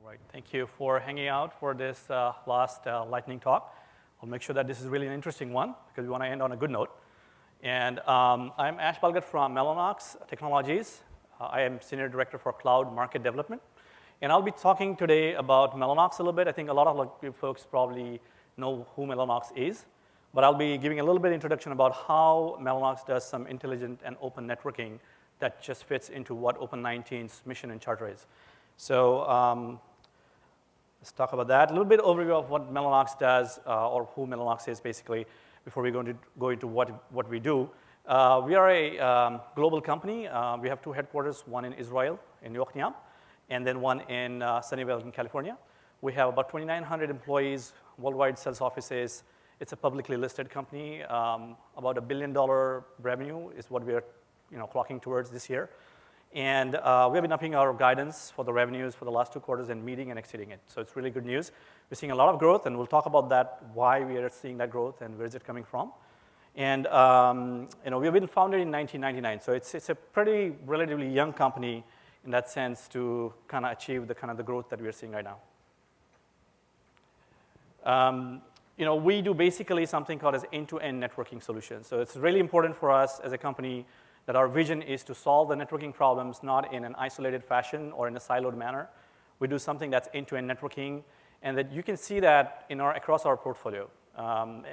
All right, thank you for hanging out for this last lightning talk. I'll make sure that this is really an interesting one because we want to end on a good note. And I'm Ash Bhalgat from Mellanox Technologies. I am Senior Director for Cloud Market Development. And I'll be talking today about Mellanox a little bit. I think a lot of you folks probably know who Mellanox is. But I'll be giving a little bit of introduction about how Mellanox does some intelligent and open networking that just fits into what Open19's mission and charter is. So let's talk about that. A little bit overview of what Mellanox does or who Mellanox is basically before we go into what we do. We are a global company. We have two headquarters, one in Israel, in Yokneam, and then one in Sunnyvale in California. We have about 2,900 employees, worldwide sales offices. It's a publicly listed company. About $1 billion revenue is what we are clocking towards this year. And we have been upping our guidance for the revenues for the last 2 quarters and meeting and exceeding it. So it's really good news. We're seeing a lot of growth, and we'll talk about that, why we are seeing that growth and where is it coming from. And we've been founded in 1999, so it's a pretty relatively young company in that sense to kind of achieve the growth that we're seeing right now. We do basically something called as end-to-end networking solutions. So it's really important for us as a company that our vision is to solve the networking problems not in an isolated fashion or in a siloed manner. We do something that's end-to-end networking, and that you can see that across our portfolio. And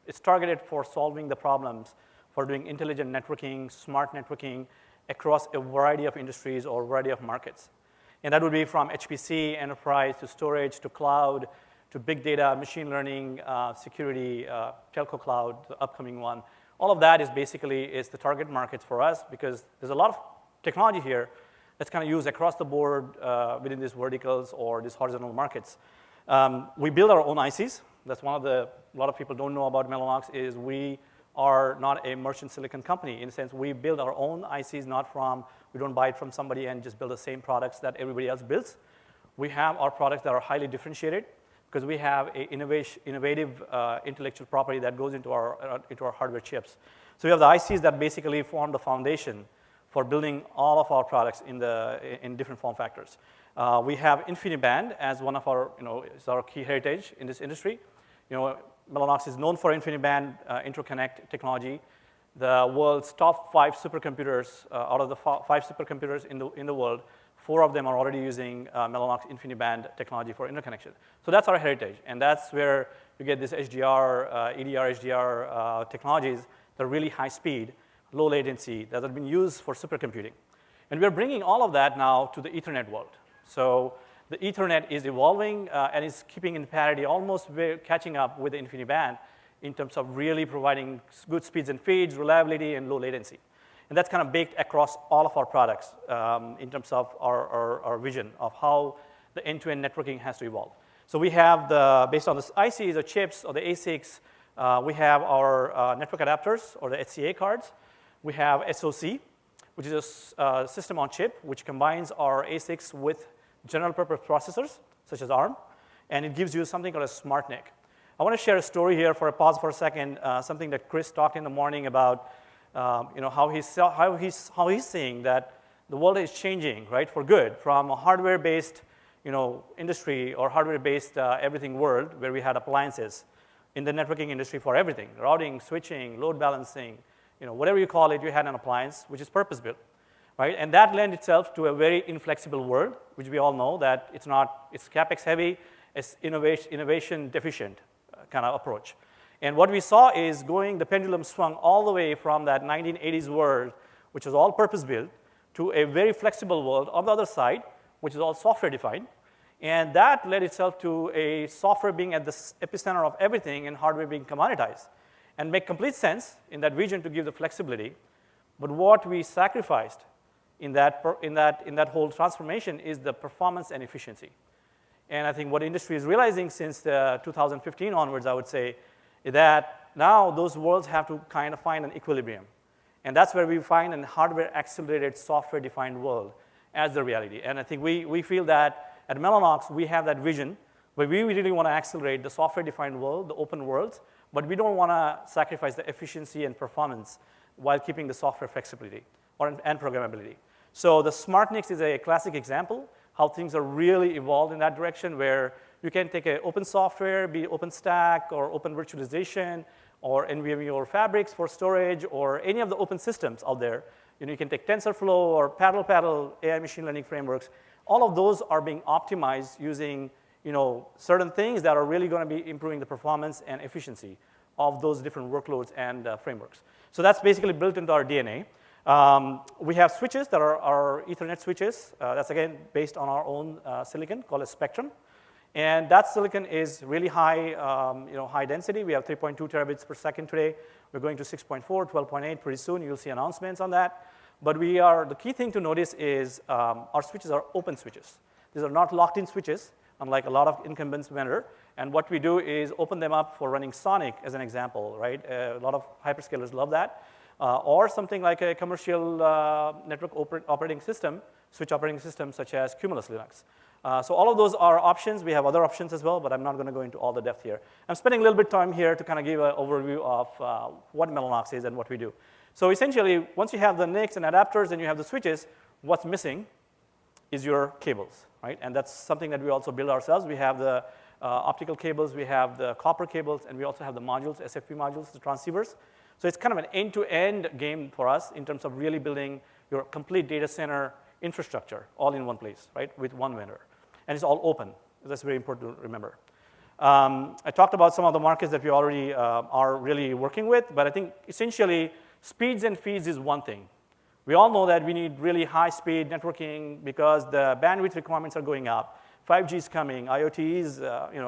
it's targeted for solving the problems for doing intelligent networking, smart networking across a variety of industries or a variety of markets. And that would be from HPC, enterprise, to storage, to cloud, to big data, machine learning, security, telco cloud, the upcoming one. All of that is basically the target markets for us because there's a lot of technology here that's kind of used across the board within these verticals or these horizontal markets. We build our own ICs. That's one of a lot of people don't know about Mellanox is we are not a merchant silicon company. In a sense, we build our own ICs, we don't buy it from somebody and just build the same products that everybody else builds. We have our products that are highly differentiated because we have an innovative intellectual property that goes into our hardware chips. So we have the ICs that basically form the foundation for building all of our products in different form factors. We have InfiniBand as one of our, is our key heritage in this industry. Mellanox is known for InfiniBand interconnect technology. The world's top 5 supercomputers, out of the 5 supercomputers in the world, 4 of them are already using Mellanox InfiniBand technology for interconnection. So that's our heritage, and that's where you get this HDR, EDR, HDR technologies that are really high speed, low latency, that have been used for supercomputing. And we're bringing all of that now to the Ethernet world. So the Ethernet is evolving and is keeping in parity, almost catching up with the InfiniBand in terms of really providing good speeds and feeds, reliability, and low latency. And that's kind of baked across all of our products in terms of our vision of how the end-to-end networking has to evolve. So we have based on the ICs or chips or the ASICs, we have our network adapters or the HCA cards. We have SoC, which is a system on chip, which combines our ASICs with general purpose processors, such as ARM, and it gives you something called a smart NIC. I want to share a story here pause for a second, something that Chris talked in the morning about how he's seeing that the world is changing, right, for good, from a hardware-based, industry or hardware-based everything world where we had appliances in the networking industry for everything, routing, switching, load balancing, whatever you call it, you had an appliance which is purpose-built, right? And that lent itself to a very inflexible world, which we all know that it's capex heavy, it's innovation deficient kind of approach. And what we saw is the pendulum swung all the way from that 1980s world, which was all purpose-built, to a very flexible world on the other side, which is all software-defined. And that led itself to a software being at the epicenter of everything and hardware being commoditized. And make complete sense in that vision to give the flexibility. But what we sacrificed in that whole transformation is the performance and efficiency. And I think what industry is realizing since 2015 onwards, I would say, that now those worlds have to kind of find an equilibrium. And that's where we find a hardware-accelerated, software-defined world as the reality. And I think we feel that at Mellanox, we have that vision where we really want to accelerate the software-defined world, the open worlds, but we don't want to sacrifice the efficiency and performance while keeping the software flexibility and programmability. So the smart NICs is a classic example how things are really evolved in that direction, where you can take an open software, be OpenStack or open virtualization, or NVMe or Fabrics for storage, or any of the open systems out there. You can take TensorFlow or Paddle AI machine learning frameworks. All of those are being optimized using certain things that are really going to be improving the performance and efficiency of those different workloads and frameworks. So that's basically built into our DNA. We have switches that are our Ethernet switches. That's, again, based on our own silicon called a Spectrum. And that silicon is really high, high density. We have 3.2 terabits per second today. We're going to 6.4, 12.8 pretty soon. You'll see announcements on that. But the key thing to notice is our switches are open switches. These are not locked-in switches, unlike a lot of incumbents vendor. And what we do is open them up for running Sonic, as an example, right? A lot of hyperscalers love that. Or something like a commercial network operating system, switch operating system, such as Cumulus Linux. So all of those are options. We have other options as well, but I'm not going to go into all the depth here. I'm spending a little bit of time here to kind of give an overview of what Mellanox is and what we do. So essentially, once you have the NICs and adapters and you have the switches, what's missing is your cables, right? And that's something that we also build ourselves. We have the optical cables, we have the copper cables, and we also have the modules, SFP modules, the transceivers. So it's kind of an end-to-end game for us in terms of really building your complete data center infrastructure all in one place, right, with one vendor. And it's all open. That's very important to remember. I talked about some of the markets that we already are really working with, but I think essentially speeds and feeds is one thing. We all know that we need really high-speed networking because the bandwidth requirements are going up. 5G is coming. IoT is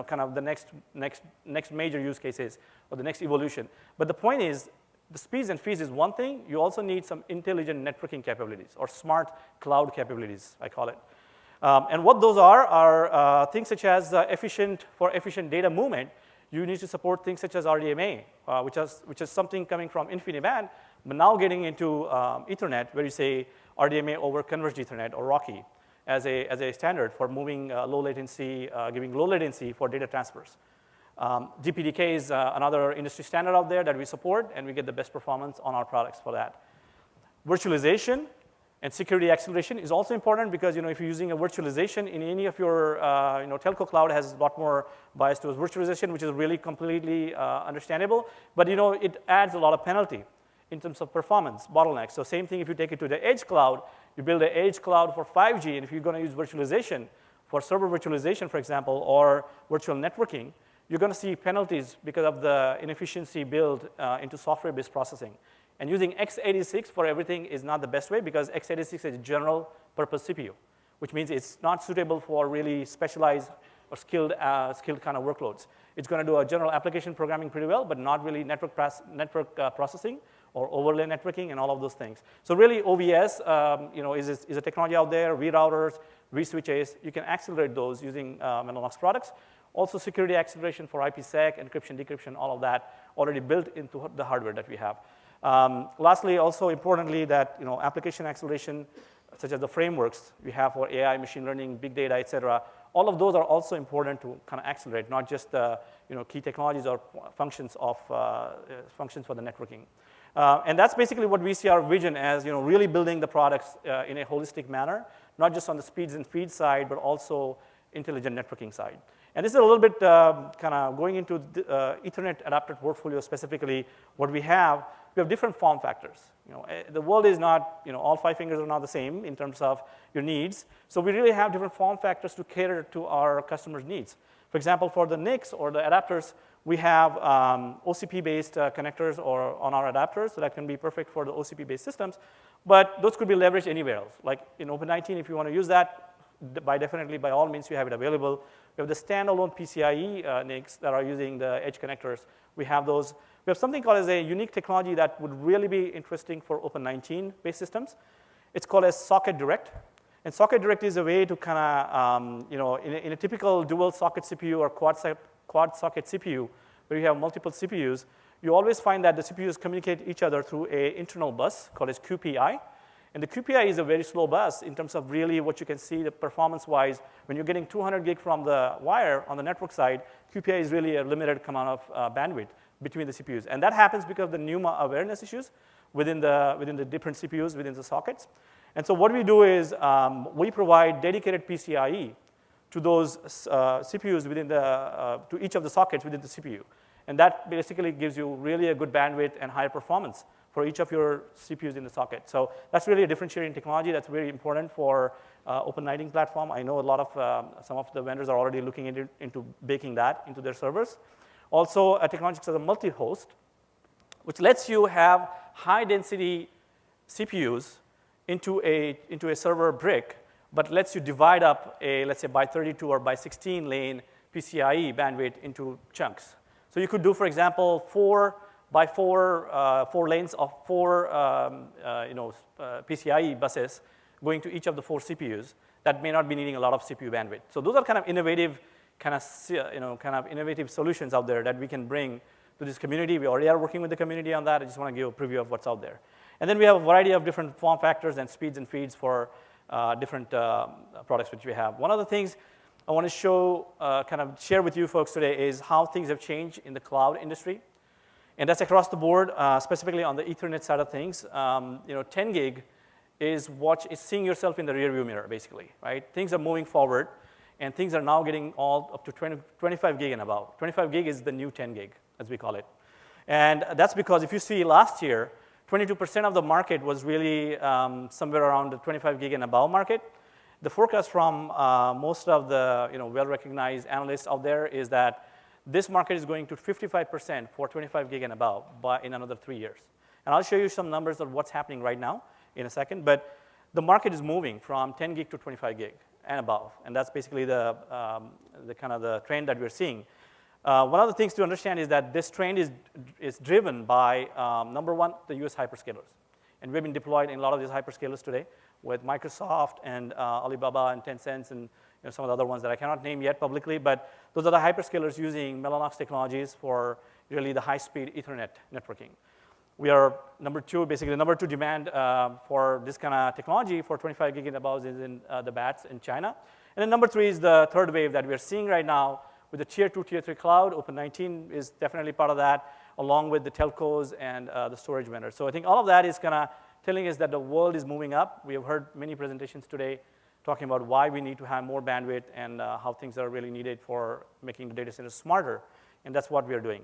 kind of the next major use cases or the next evolution. But the point is, the speeds and feeds is one thing. You also need some intelligent networking capabilities or smart cloud capabilities, I call it. And what those are things such as for efficient data movement. You need to support things such as RDMA, which is something coming from InfiniBand, but now getting into Ethernet, where you say RDMA over Converged Ethernet or RoCE as a standard for moving low latency, giving low latency for data transfers. DPDK is another industry standard out there that we support, and we get the best performance on our products for that. Virtualization and security acceleration is also important because if you're using a virtualization in any of your telco cloud has a lot more bias towards virtualization, which is really completely understandable. But it adds a lot of penalty in terms of performance bottlenecks. So same thing if you take it to the edge cloud, you build an edge cloud for 5G, and if you're going to use virtualization for server virtualization, for example, or virtual networking, you're going to see penalties because of the inefficiency built into software-based processing. And using x86 for everything is not the best way because x86 is a general purpose CPU, which means it's not suitable for really specialized or skilled kind of workloads. It's going to do a general application programming pretty well, but not really network processing or overlay networking and all of those things. So really OVS is a technology out there, vRouters, vSwitches. You can accelerate those using Mellanox products. Also security acceleration for IPsec, encryption, decryption, all of that already built into the hardware that we have. Lastly, also importantly, that application acceleration, such as the frameworks we have for AI, machine learning, big data, et cetera, all of those are also important to kind of accelerate, not just the key technologies or functions for the networking. And that's basically what we see our vision as, really building the products in a holistic manner, not just on the speeds and feed side, but also intelligent networking side. And this is a little bit kind of going into the Ethernet adapter portfolio specifically. What we have different form factors. The world is not, all 5 fingers are not the same in terms of your needs. So we really have different form factors to cater to our customers' needs. For example, for the NICs or the adapters, we have OCP-based connectors on our adapters, so that can be perfect for the OCP-based systems. But those could be leveraged anywhere else. Like in Open19, if you want to use that, by all means, you have it available. We have the standalone PCIe NICs that are using the edge connectors. We have those. We have something called as a unique technology that would really be interesting for Open19-based systems. It's called as Socket Direct. And Socket Direct is a way to kind of, in a typical dual socket CPU or quad socket CPU, where you have multiple CPUs, you always find that the CPUs communicate each other through an internal bus called as QPI. And the QPI is a very slow bus in terms of really what you can see the performance-wise. When you're getting 200 gig from the wire on the network side, QPI is really a limited amount of bandwidth between the CPUs. And that happens because of the NUMA awareness issues within the different CPUs, within the sockets. And so what we do is we provide dedicated PCIe to those CPUs within to each of the sockets within the CPU. And that basically gives you really a good bandwidth and high performance for each of your CPUs in the socket. So that's really a differentiating technology that's very important for Open Lighting platform. I know a lot of, some of the vendors are already looking into baking that into their servers. Also, a technology such as a multi-host, which lets you have high-density CPUs into a server brick, but lets you divide up a, let's say, by 32 or by 16 lane PCIe bandwidth into chunks. So you could do, for example, 4 by 4 lanes of 4 PCIe buses going to each of the 4 CPUs that may not be needing a lot of CPU bandwidth. So those are kind of innovative, innovative solutions out there that we can bring to this community. We already are working with the community on that. I just want to give a preview of what's out there. And then we have a variety of different form factors and speeds and feeds for different products which we have. One of the things I want to show, share with you folks today is how things have changed in the cloud industry. And that's across the board, specifically on the Ethernet side of things. 10 gig is seeing yourself in the rearview mirror, basically, right? Things are moving forward, and things are now getting all up to 25 gig and above. 25 gig is the new 10 gig, as we call it. And that's because if you see last year, 22% of the market was really somewhere around the 25 gig and above market. The forecast from most of the well-recognized analysts out there is that this market is going to 55% for 25 gig and above in another 3 years. And I'll show you some numbers of what's happening right now in a second. But the market is moving from 10 gig to 25 gig and above. And that's basically the trend that we're seeing. One of the things to understand is that this trend is driven by, number one, the US hyperscalers. And we've been deployed in a lot of these hyperscalers today with Microsoft and Alibaba and Tencent and some of the other ones that I cannot name yet publicly. But those are the hyperscalers using Mellanox technologies for really the high-speed Ethernet networking. We are number two, basically the number two demand for this kind of technology for 25 gig and above is in the BATs in China. And then number three is the third wave that we're seeing right now with the tier 2, tier 3 cloud. Open19 is definitely part of that, along with the telcos and the storage vendors. So I think all of that is telling us that the world is moving up. We have heard many presentations today talking about why we need to have more bandwidth and how things are really needed for making the data centers smarter, and that's what we are doing.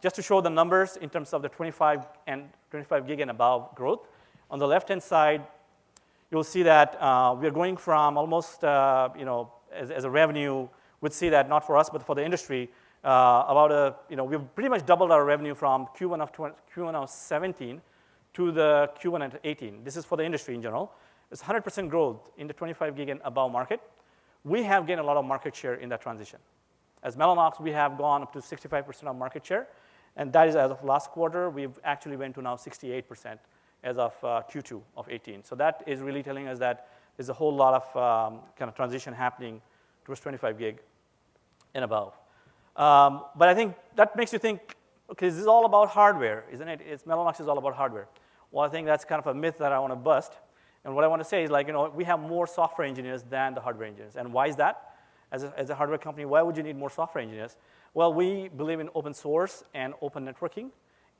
Just to show the numbers in terms of the 25 gig and above growth, on the left-hand side, you'll see that we're going from almost, as a revenue, we'd see that not for us, but for the industry, we've pretty much doubled our revenue from Q1 of 17 to the Q1 of 18. This is for the industry in general. It's 100% growth in the 25 gig and above market. We have gained a lot of market share in that transition. As Mellanox, we have gone up to 65% of market share, and that is as of last quarter. We've actually went to now 68% as of Q2 of 18. So that is really telling us that there's a whole lot of transition happening towards 25 gig and above. But I think that makes you think, okay, this is all about hardware, isn't it? Mellanox is all about hardware. Well, I think that's kind of a myth that I want to bust. And what I want to say is, we have more software engineers than the hardware engineers. And why is that? As a hardware company, why would you need more software engineers? Well, we believe in open source and open networking.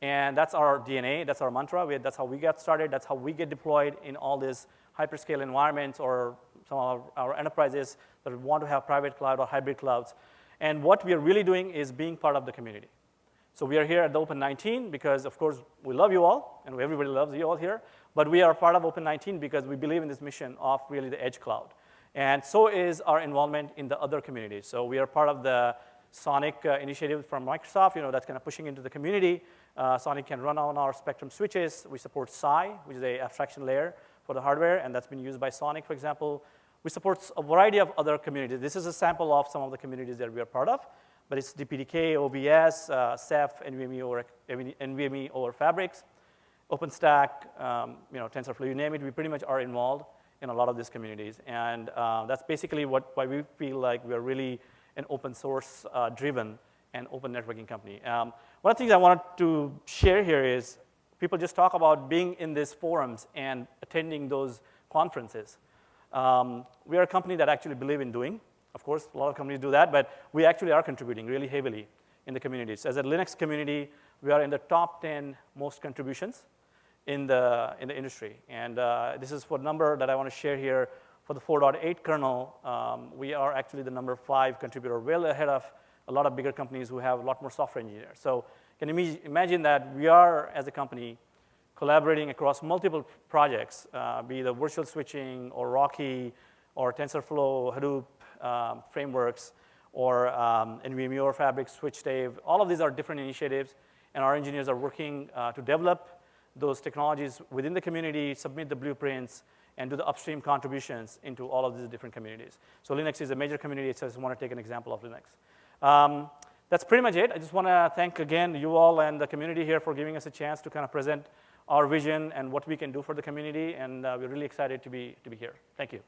And that's our DNA, that's our mantra. That's how we got started. That's how we get deployed in all these hyperscale environments or some of our enterprises that want to have private cloud or hybrid clouds. And what we are really doing is being part of the community. So we are here at the Open19 because, of course, we love you all, and everybody loves you all here. But we are part of Open19 because we believe in this mission of really the edge cloud. And so is our involvement in the other communities. So we are part of the Sonic initiative from Microsoft, that's kind of pushing into the community. Sonic can run on our Spectrum switches. We support SI, which is an abstraction layer for the hardware, and that's been used by Sonic, for example. We support a variety of other communities. This is a sample of some of the communities that we are part of, but it's DPDK, OBS, Ceph, NVMe over Fabrics, OpenStack, TensorFlow, you name it. We pretty much are involved in a lot of these communities, and that's basically why we feel like we are really an open source driven and open networking company. One of the things I wanted to share here is people just talk about being in these forums and attending those conferences. We are a company that actually believe in doing. Of course, a lot of companies do that, but we actually are contributing really heavily in the communities. As a Linux community, we are in the top 10 most contributions. in the industry. And this is what number that I want to share here. For the 4.8 kernel, we are actually the number 5 contributor, well ahead of a lot of bigger companies who have a lot more software engineers. So can you imagine that we are, as a company, collaborating across multiple projects, be the virtual switching or Rocky or TensorFlow, Hadoop frameworks, or NVMe or Fabric, SwitchDave. All of these are different initiatives, and our engineers are working to develop those technologies within the community, submit the blueprints, and do the upstream contributions into all of these different communities. So Linux is a major community, so I just want to take an example of Linux. That's pretty much it. I just want to thank again you all and the community here for giving us a chance to kind of present our vision and what we can do for the community, and we're really excited to be here. Thank you.